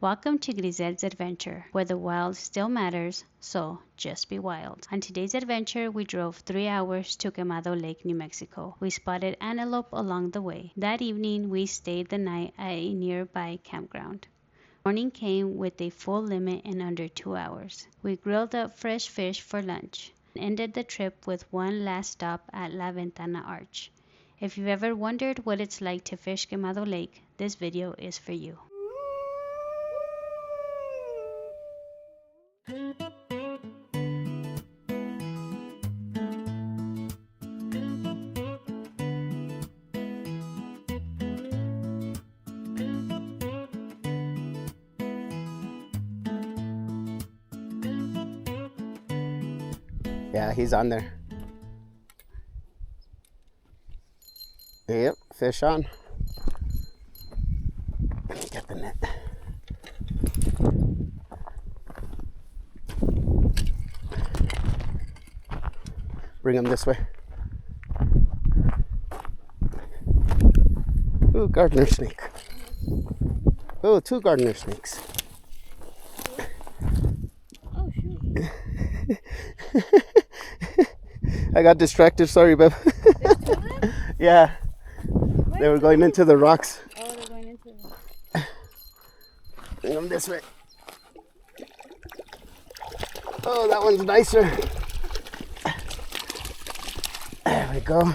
Welcome to Grisel's Adventure, where the wild still matters, so just be wild. On today's adventure, we drove 3 hours to Quemado Lake, New Mexico. We spotted antelope along the way. That evening, we stayed the night at a nearby campground. Morning came with a full limit in under 2 hours. We grilled up fresh fish for lunch and ended the trip with one last stop at La Ventana Arch. If you've ever wondered what it's like to fish Quemado Lake, this video is for you. Yeah, he's on there. Yep, fish on. Let me get the net. Bring him this way. Ooh, gardener snake. Oh, 2 gardener snakes. Oh, shoot. I got distracted, sorry, babe. Yeah, they were going into the rocks. Oh, they're going into the... Bring them this way. Oh, that one's nicer. There we go.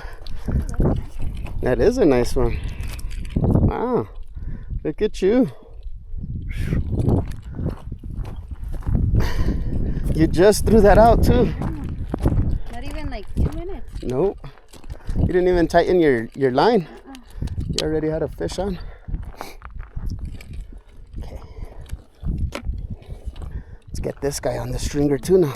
That is a nice one. Wow, look at you. You just threw that out too. Not even like 2 minutes. Nope. You didn't even tighten your line. You already had a fish on. Okay. Let's get this guy on the stringer too now.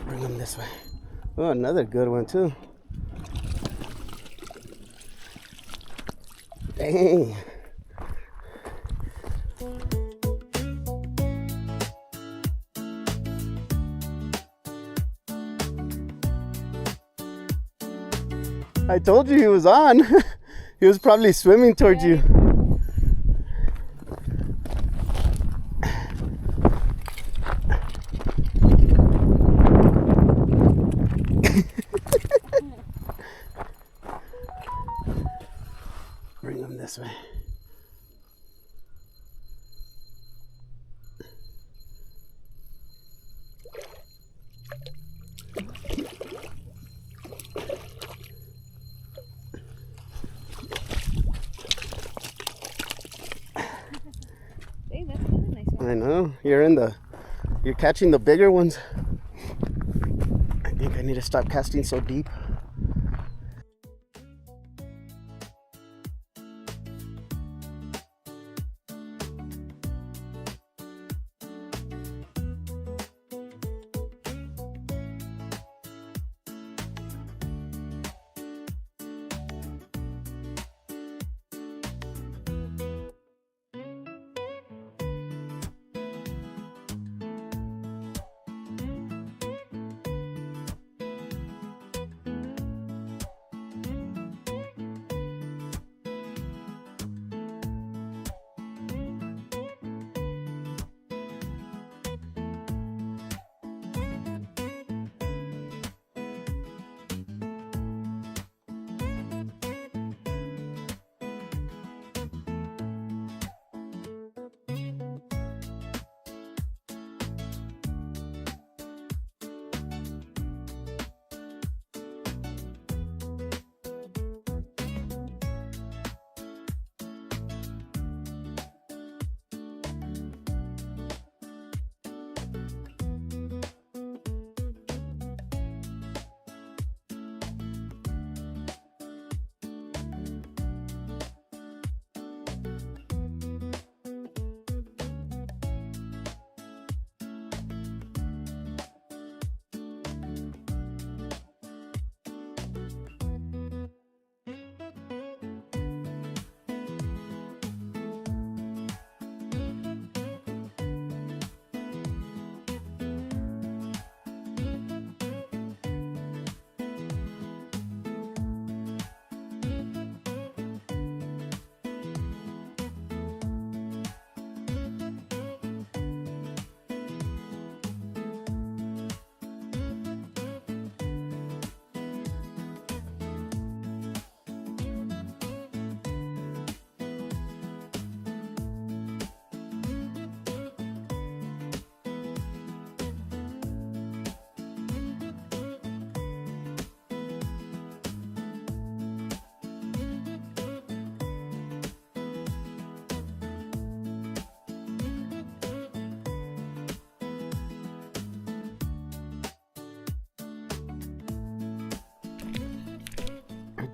Bring him this way. Oh, another good one too. Dang. I told you he was on. He was probably swimming towards you. Bring him this way. Hey, that's another nice one. I know. You're catching the bigger ones. I think I need to stop casting so deep.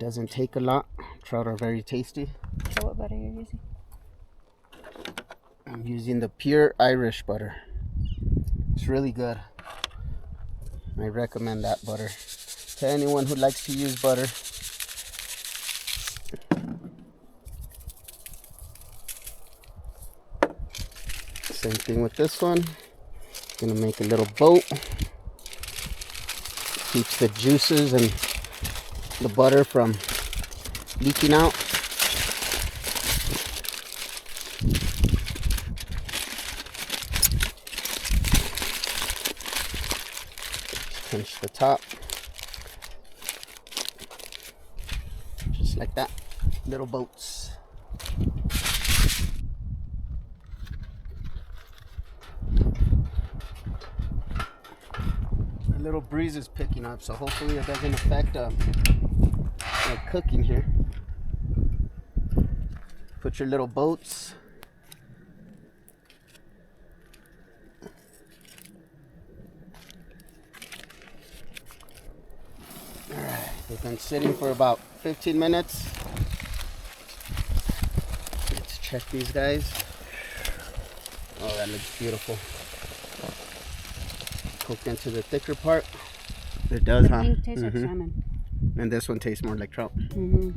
doesn't take a lot. Trout are very tasty. So what butter you're using? I'm using the pure Irish butter. It's really good. I recommend that butter to anyone who likes to use butter. Same thing with this one. Gonna make a little boat. Keeps the juices and the butter from leaking out. Pinch the top. Just like that. Little boats. A little breeze is picking up, so hopefully it doesn't affect like cooking here. Put your little boats. Alright, they've been sitting for about 15 minutes. Let's check these guys. Oh, that looks beautiful. Cooked into the thicker part. It does, huh? The pink tastes like salmon. And this one tastes more like trout. Mm-hmm.